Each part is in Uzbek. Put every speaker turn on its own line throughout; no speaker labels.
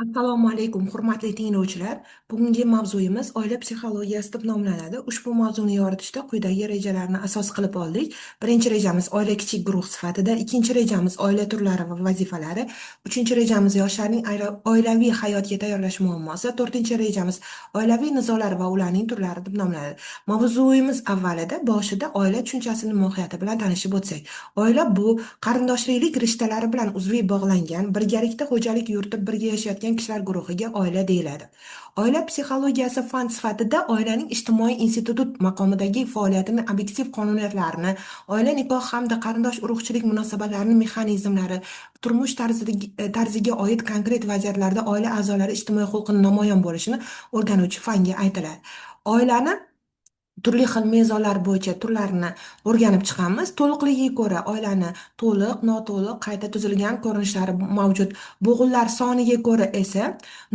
Assalomu alaykum, hurmatli tinglovchilar. Bugungi mavzuyimiz oila psixologiyasi deb nomlanadi. Ushbu mavzuni yoritishda quyidagi rejalarni asos qilib oldik. Birinchi rejamiz oila kichik guruh sifatida, ikkinchi rejamiz oila turlari va vazifalari, uchinchi rejamiz yoshlarning oilaviy hayotga tayyorlash muammosi, to'rtinchi rejamiz oilaviy nizolar va ularning turlari deb nomlanadi. Mavzuyimiz avvalida boshida oila tushunchasining mohiyati bilan tanishib o'tsak. Oila bu qarindoshlilik rishtalari bilan uzviy bog'langan, birgalikda xo'jalik yuritib birga yashayotgan kishilar guruhiga oila deyiladi. Oila psixologiyasi fan sifatida oilaning ijtimoiy institut maqomidagi faoliyatini, obyektiv qonuniyatlarini, oila nikoh hamda qarindosh urug'chilik munosabatlarining mexanizmlari, tarziga oid konkret vaziyatlarda oila a'zolari ijtimoiy huquqini namoyon bo'lishini o'rganuvchi fanga aytiladi. Oilani turli xil mezonlar bo'yicha turlarini o'rganib chiqamiz. To'liqligiga ko'ra oilani to'liq, noto'liq, qayta tuzilgan ko'rinishlari mavjud. Bo'g'inlar soniga ko'ra esa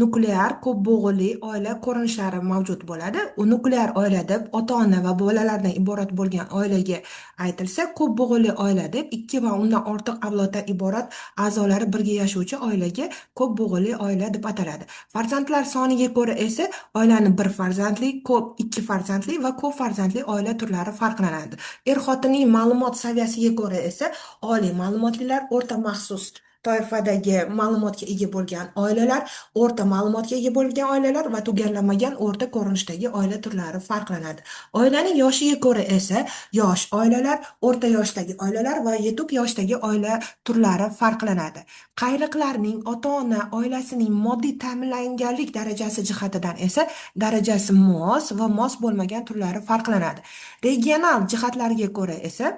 nuklear, ko'p bo'g'inli oila ko'rinishlari mavjud bo'ladi. U nuklear oila deb ota-ona va bolalardan iborat bo'lgan oilaga aytilsa, ko'p bo'g'inli oila deb ikki va undan ortiq avloddan iborat a'zolari birga yashovchi oilaga ko'p bo'g'inli oila deb ataladi. Farzandlar soniga ko'ra esa oilani bir farzandli, ko'p ikki farzandli va ko'p farzandli oila turlari farqlanadi. Er-xotinning ma'lumot saviyasiga ko'ra esa oliy ma'lumotlilar, o'rta maxsus toifadagi ma'lumotga ega bo'lgan oilalar, o'rta ma'lumotga ega bo'lgan oilalar va tugallanmagan o'rta ko'rinishdagi oila turlari farqlanadi. Oilaning yoshiga ko'ra esa yosh oilalar, o'rta yoshdagi oilalar va yetuk yoshdagi oila turlari farqlanadi. Qayliqlarning ota-ona oilasining moddiy ta'minlanganlik darajasi jihatidan esa darajasi mos va mos bo'lmagan turlari farqlanadi. Regional jihatlarga ko'ra esa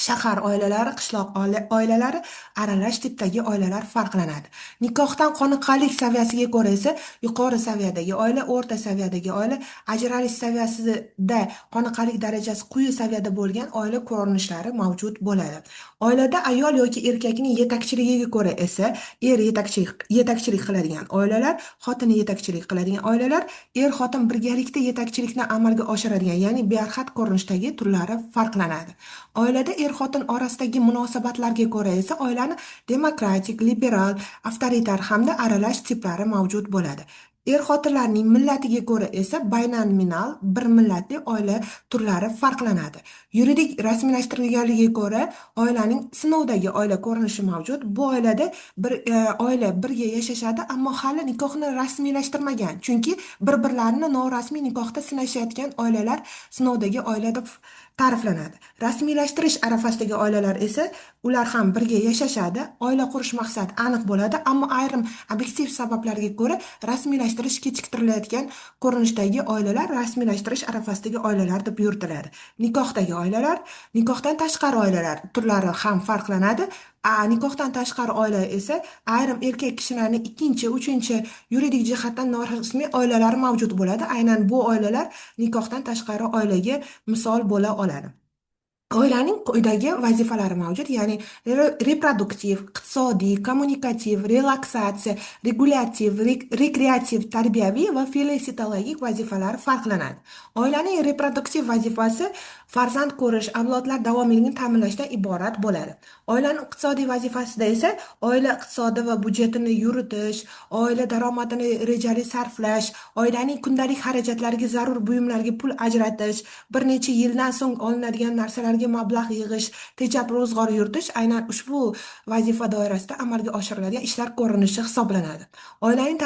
shahar oilalari, qishloq oilalari, aralash tipdagi oilalar farqlanadi. Nikohdan qoniqqanlik saviyasiga ko'ra esa yuqori saviyadagi oila, o'rta saviyadagi oila, ajralish saviyasida qoniqqanlik darajasi quyi saviyada bo'lgan oila ko'rinishlari mavjud bo'ladi. Oilada ayol yoki erkakning yetakchiligiga ko'ra esa yetakchilik qiladigan oilalar, xotini yetakchilik qiladigan oilalar, er-xotin birgalikda yetakchilikni amalga oshiradigan, ya'ni bearxat ko'rinishdagi turlari farqlanadi. Oilada er-xotin orasidagi munosabatlarga ko'ra esa oilani demokratik, liberal, avtoritar hamda aralash tiplari mavjud bo'ladi. Er-xotinlarning millatiga ko'ra esa baynominal, bir millatli oila turlari farqlanadi. Yuridik rasmiylashtirilganligiga ko'ra oilaning sinovdagi oila ko'rinishi mavjud. Bu oilada oila birga yashashadi, ammo hali nikohni rasmiylashtirmagan. Chunki bir-birlarini norasmiy nikohda sinashayotgan oilalar sinovdagi oila deb ta'riflanadi. Rasmiylashtirish arafasidagi oilalar esa ular ham birga yashashadi, oila qurish maqsadi aniq bo'ladi, ammo ayrim obyektiv sabablarga ko'ra rasmiylashtirish kechiktirilayotgan ko'rinishdagi oilalar rasmiylashtirish arafasidagi oilalar deb yuritiladi. Nikohdagi oilalar, nikohdan tashqari oilalar turlari ham farqlanadi. Nikohdan tashqari oila esa ayrim erkak kishilarning ikkinchi, uchinchi yuridik jihatdan norasmiy oilalari mavjud bo'ladi. Aynan bu oilalar nikohdan tashqari oilaga misol bo'la oladi. Oilaning quyidagi vazifalari mavjud, ya'ni reproduktiv, iqtisodiy, kommunikativ, relaksatsiya, regulyativ, rekreativ, tarbiyaviy va felisitologik vazifalari farqlanadi. Oilaning reproduktiv vazifasi farzand ko'rish, avlodlar davomiyligini ta'minlashdan iborat bo'ladi. Oilaning iqtisodiy vazifasida esa oila iqtisodi va budjetini yuritish, oila daromadini rejali sarflash, oilaning kundalik xarajatlariga zarur buyumlarga pul ajratish, bir necha yildan so'ng olinadigan narsalarga mablag' yig'ish, tejab ro'zg'or yuritish aynan ushbu vazifa doirasida amalga oshiriladigan ishlar ko'rinishi hisoblanadi. Oilaning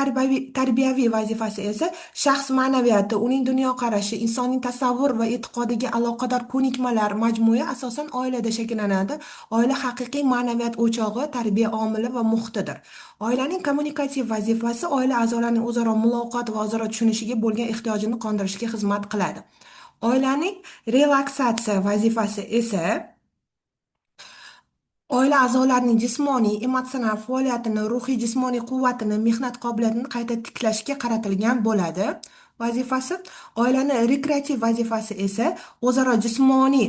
tarbiyaviy vazifasi esa shaxs ma'naviyati, uning dunyoqarashi, insonning tasavvur va e'tiqodiga aloqador ko'nikmalar majmui asosan oilada shakllanadi. Oila haqiqiy ma'naviyat o'chog'i, tarbiya omili va muhitidir. Oilaning kommunikativ vazifasi oila a'zolarining o'zaro muloqot va o'zaro tushunishiga bo'lgan ehtiyojini qondirishga xizmat qiladi. Oilaning relaksatsiya vazifasi esa oila a'zolarining jismoniy, emotsional faoliyatini, ruhiy jismoniy quvvatini, mehnat qobiliyatini qayta tiklashga qaratilgan bo'ladi. Vazifasi oilani rekreativ vazifasi esa o'zaro jismoniy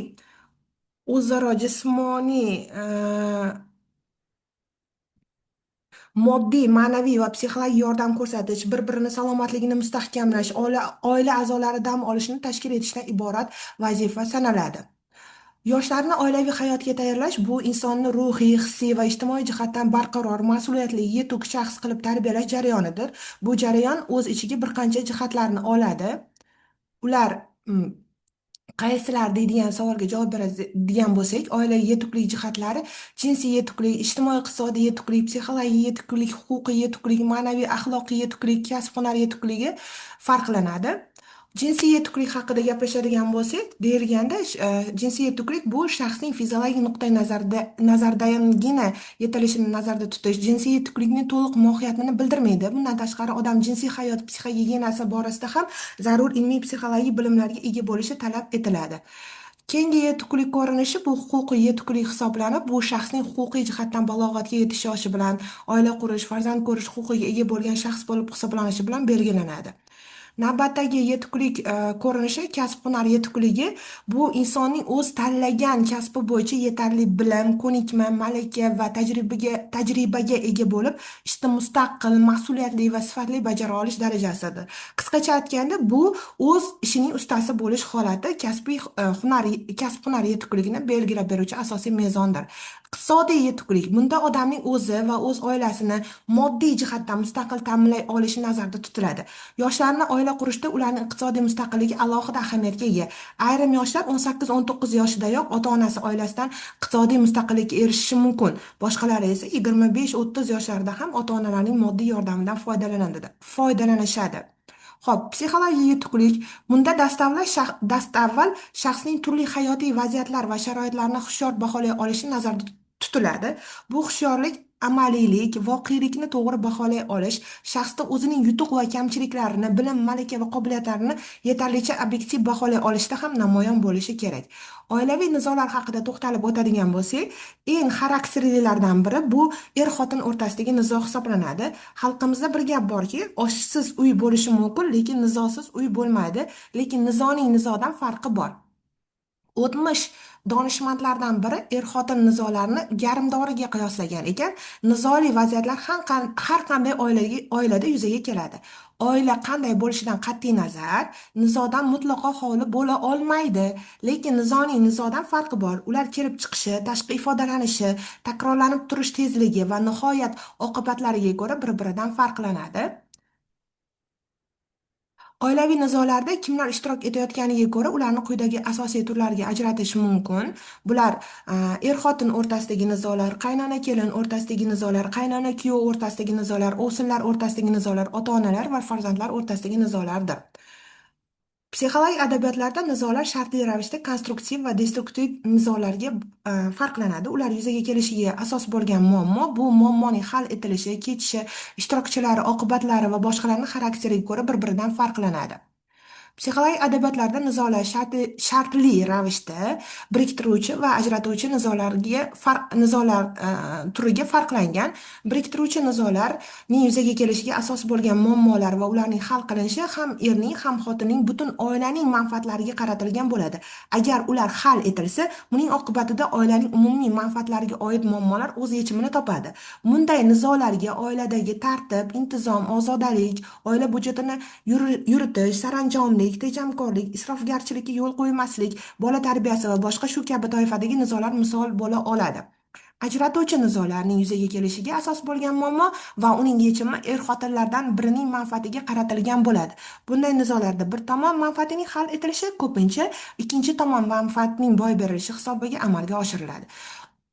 moddiy, ma'naviy va psixologik yordam ko'rsatish, bir-birini salomatligini mustahkamlash, oila a'zolari dam olishni tashkil etishdan iborat vazifa sanaladi. Yoshlarni oilaviy hayotga tayyorlash bu insonni ruhiy, hissiy va ijtimoiy jihatdan barqaror, mas'uliyatli, yetuk shaxs qilib tarbiyalash jarayonidir. Bu jarayon o'z ichiga bir qancha jihatlarni oladi. Ular qaysilar deydigan savolga javob beradigan bo'lsak, oila yetuklik jihatlari jinsiy yetuklik, ijtimoiy iqtisodiy yetuklik, psixologik yetuklik, huquqiy yetuklik, ma'naviy axloqiy yetuklik, kasb hunar yetukligi farqlanadi. Jinsiy yetuklik haqida gaplashadigan bo'lsak, deyilganda jinsiy yetuklik bu shaxsning fiziologik nuqtai nazardangina yetilishini nazarda tutish, jinsiy yetuklikning to'liq mohiyatini bildirmaydi. Bundan tashqari, odam jinsiy hayot psixogigiyenasi borasida ham zarur ilmiy psixologik bilimlarga ega bo'lishi talab etiladi. Keyingi yetuklik ko'rinishi bu huquqiy yetuklik hisoblanib, bu shaxsning huquqiy jihatdan balog'atga yetish yoshi bilan oila qurish, farzand ko'rish huquqiga ega bo'lgan shaxs bo'lib hisoblanishi bilan belgilanadi. Navbatdagi yetuklik ko'rinishi kasb-hunar yetukligi bu insonning o'z tanlagan kasbi bo'yicha yetarli bilim, ko'nikma, malaka va tajribaga ega bo'lib, ishda mustaqil, mas'uliyatli va sifatli bajara olish darajasidir. Qisqacha aytganda, bu o'z ishining ustasi bo'lish holati kasb-hunar yetukligini belgilab beruvchi asosiy mezondir. Iqtisodiy yetuklik bunda odamning o'zi va o'z oilasini moddiy jihatdan mustaqil ta'minlay olishi nazarda tutiladi. Yoshlarni oila qurishda ularning iqtisodiy mustaqilligi alohida ahamiyatga ega. Ayrim yoshlar 18-19 yoshidayoq ota-onasi oilasidan iqtisodiy mustaqillikka erishishi mumkin. Boshqalari esa 25-30 yoshlarida ham ota-onalarining moddiy yordamidan foydalanishadi. Xo'p, psixologik yetuklik bunda dastavval shaxsning turli hayotiy vaziyatlar va sharoitlarni hushyor baholay olishi nazarda tutiladi. Bu hushyorlik amaliylik, voqelikni to'g'ri baholay olish, shaxsda o'zining yutuq va kamchiliklarini, bilim, malaka va qobiliyatlarini yetarlicha obyektiv baholay olishda ham namoyon bo'lishi kerak. Oilaviy nizolar haqida to'xtalib o'tadigan bo'lsak, eng xarakterlilardan biri bu er-xotin o'rtasidagi nizo hisoblanadi. Xalqimizda bir gap borki, oshsiz uy bo'lishi mumkin, lekin nizosiz uy bo'lmaydi, lekin nizoning nizodan farqi bor. O'tmish donishmandlardan biri er-xotin nizolarini garmdoriga qiyoslagan ekan. Nizoli vaziyatlar har qanday oilada yuzaga keladi. Oila qanday bo'lishidan qat'iy nazar, nizodan mutlaqo xoli bo'la olmaydi. Lekin nizoning nizodan farqi bor. Ular kelib chiqishi, tashqi ifodalanishi, takrorlanib turish tezligi va nihoyat oqibatlariga ko'ra bir-biridan farqlanadi. Oilaviy nizolarda kimlar ishtirok etayotganiga ko'ra ularni quyidagi asosiy turlarga ajratish mumkin. Bular er-xotin o'rtasidagi nizolar, qaynona-kelin o'rtasidagi nizolar, qaynona-kuyov o'rtasidagi nizolar, o'g'sillar o'rtasidagi nizolar, ota-onalar va farzandlar o'rtasidagi nizolardir. Psixologik adabiyotlarda nizolar shartli ravishda konstruktiv va destruktiv nizolarga farqlanadi. Ular yuzaga kelishiga asos bo'lgan muammo, bu muammoning hal etilishi, kechishi, ishtirokchilari, oqibatlari va boshqalarning xarakteriga ko'ra bir-biridan farqlanadi. Psixologik adabiyotlarda nizolar shartli ravishda biriktiruvchi va ajratuvchi nizolar turiga farqlangan. Biriktiruvchi nizolarning yuzaga kelishiga asos bo'lgan muammolar va ularning hal qilinishi ham erning, ham xotinning, butun oilaning manfaatlariga qaratilgan bo'ladi. Agar ular hal etilsa, buning oqibatida oilaning umumiy manfaatlariga oid muammolar o'z yechimini topadi. Bunday nizolarga oiladagi tartib, intizom, ozodalik, oila budjetini yuritish, saranjomlik, tejamkorlik, isrofgarchilikka yo'l qo'ymaslik, bola tarbiyasi va boshqa shu kabi toifadagi nizolar misol bo'la oladi. Ajratuvchi nizolarning yuzaga kelishiga asos bo'lgan muammo va uning yechimi er-xotinlardan birining manfaatiga qaratilgan bo'ladi. Bunday nizolarda bir tomon manfaatining hal etilishi ko'pincha ikkinchi tomon manfaatining boy berilishi hisobiga amalga oshiriladi.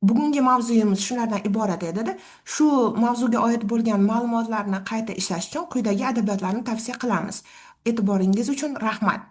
Bugungi mavzuyimiz shulardan iborat edi. Shu mavzuga oid bo'lgan ma'lumotlarni qayta ishlash uchun quyidagi adabiyotlarni tavsiya qilamiz. E'tiboringiz uchun rahmat.